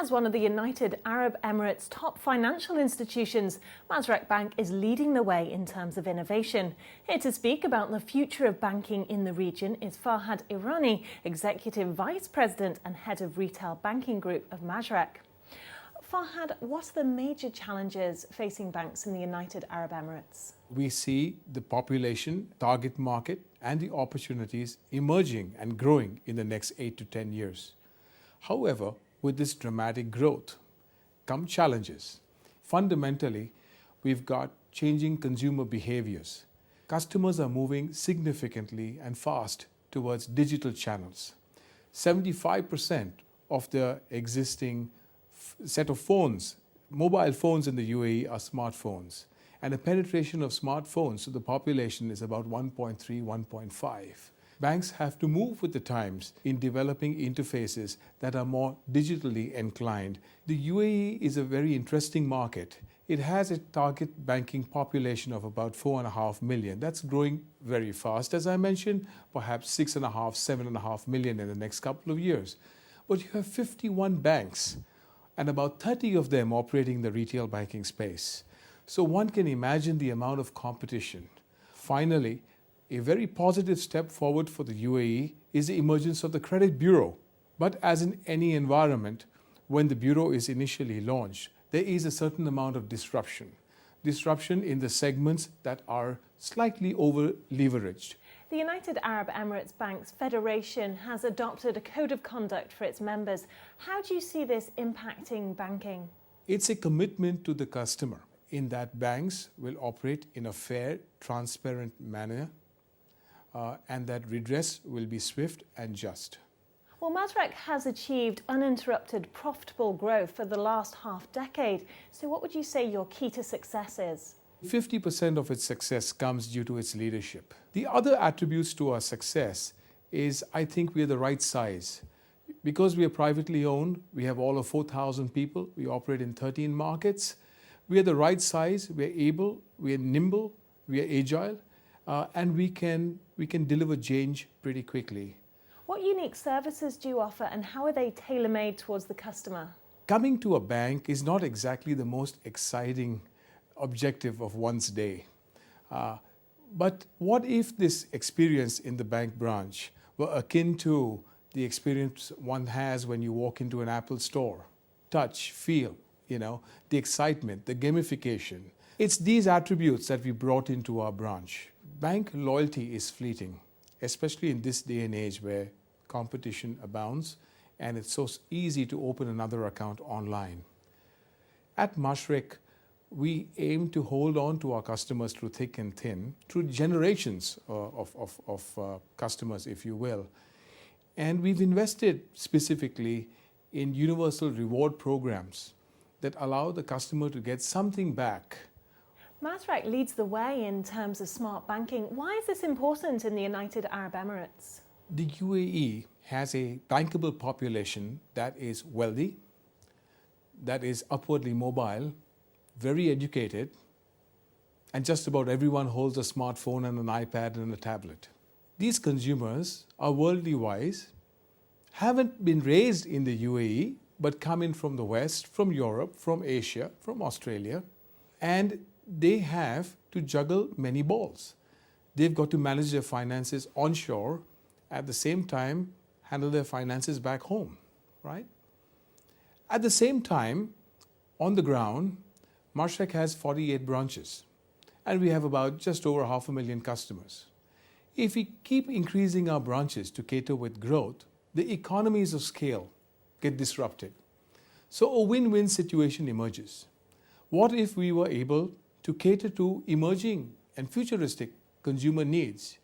As one of the United Arab Emirates' top financial institutions, Mashreq Bank is leading the way in terms of innovation. Here to speak about the future of banking in the region is Farhad Irani, Executive Vice President and Head of Retail Banking Group of Mashreq. Farhad, what are the major challenges facing banks in the United Arab Emirates? We see the population, target market, and the opportunities emerging and growing in the next 8 to 10 years. However, with this dramatic growth come challenges. Fundamentally, we've got changing consumer behaviors. Customers are moving significantly and fast towards digital channels. 75% of the existing set of phones, mobile phones in the UAE are smartphones. And the penetration of smartphones to the population is about 1.3, 1.5. Banks have to move with the times in developing interfaces that are more digitally inclined. The UAE is a very interesting market. It has a target banking population of about 4.5 million. That's growing very fast. As I mentioned, perhaps 6.5, 7.5 million in the next couple of years. But you have 51 banks and about 30 of them operating in the retail banking space. So one can imagine the amount of competition. Finally, a very positive step forward for the UAE is the emergence of the credit bureau. But as in any environment, when the bureau is initially launched, there is a certain amount of disruption. Disruption in the segments that are slightly over-leveraged. The United Arab Emirates Banks Federation has adopted a code of conduct for its members. How do you see this impacting banking? It's a commitment to the customer in that banks will operate in a fair, transparent manner and that redress will be swift and just. Well, Mashreq has achieved uninterrupted profitable growth for the last half-decade. So what would you say your key to success is? 50% of its success comes due to its leadership. The other attributes to our success is, I think, we are the right size. Because we are privately owned, we have all of 4,000 people, we operate in 13 markets. We are the right size, we are able, we are nimble, we are agile, and we can deliver change pretty quickly. What unique services do you offer and how are they tailor-made towards the customer? Coming to a bank is not exactly the most exciting objective of one's day. But what if this experience in the bank branch were akin to the experience one has when you walk into an Apple store? Touch, feel, the excitement, the gamification. It's these attributes that we brought into our branch. Bank loyalty is fleeting, especially in this day and age where competition abounds and it's so easy to open another account online. At Mashreq, we aim to hold on to our customers through thick and thin, through generations of customers, if you will. And we've invested specifically in universal reward programs that allow the customer to get something back. Mashreq leads the way in terms of smart banking. Why is this important in the United Arab Emirates? The UAE has a bankable population that is wealthy, that is upwardly mobile, very educated, and just about everyone holds a smartphone and an iPad and a tablet. These consumers are worldly wise, haven't been raised in the UAE, but come in from the West, from Europe, from Asia, from Australia, and they have to juggle many balls. They've got to manage their finances onshore, at the same time handle their finances back home, right? At the same time, on the ground, Mashreq has 48 branches, and we have about just over 500,000 customers. If we keep increasing our branches to cater with growth, the economies of scale get disrupted. So a win-win situation emerges. What if we were able to cater to emerging and futuristic consumer needs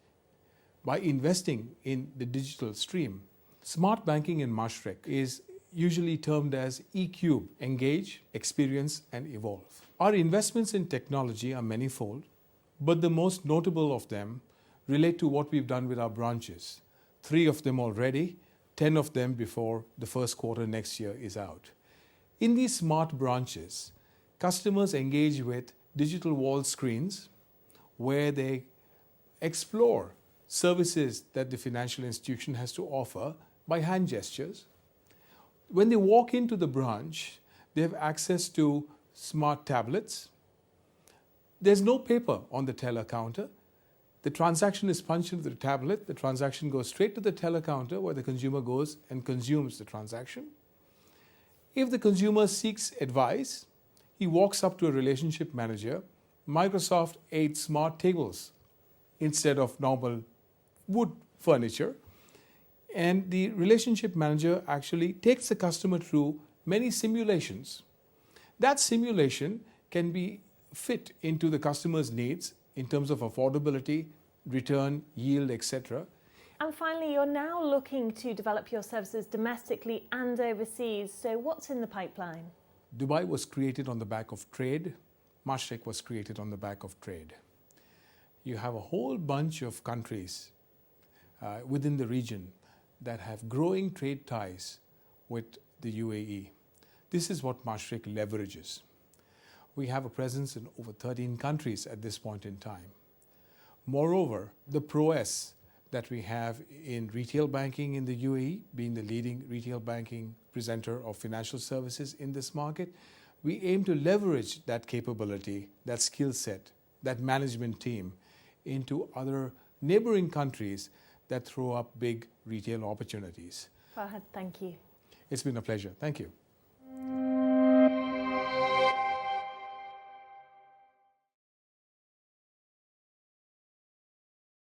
by investing in the digital stream? Smart banking in Mashreq is usually termed as E-Cube, engage, experience, and evolve. Our investments in technology are manifold, but the most notable of them relate to what we've done with our branches. 3 of them already, 10 of them before the first quarter next year is out. In these smart branches, customers engage with digital wall screens where they explore services that the financial institution has to offer by hand gestures. When they walk into the branch, they have access to smart tablets. There's no paper on the teller counter. The transaction is punched into the tablet. The transaction goes straight to the teller counter where the consumer goes and consumes the transaction. If the consumer seeks advice, he walks up to a relationship manager. Microsoft 8 smart tables instead of normal wood furniture. And the relationship manager actually takes the customer through many simulations. That simulation can be fit into the customer's needs in terms of affordability, return, yield, etc. And finally, you're now looking to develop your services domestically and overseas. So what's in the pipeline? Dubai was created on the back of trade. Mashreq was created on the back of trade. You have a whole bunch of countries within the region that have growing trade ties with the UAE. This is what Mashreq leverages. We have a presence in over 13 countries at this point in time. Moreover, the prowess that we have in retail banking in the UAE, being the leading retail banking presenter of financial services in this market, we aim to leverage that capability, that skill set, that management team into other neighboring countries that throw up big retail opportunities. Farhad, thank you. It's been a pleasure. Thank you.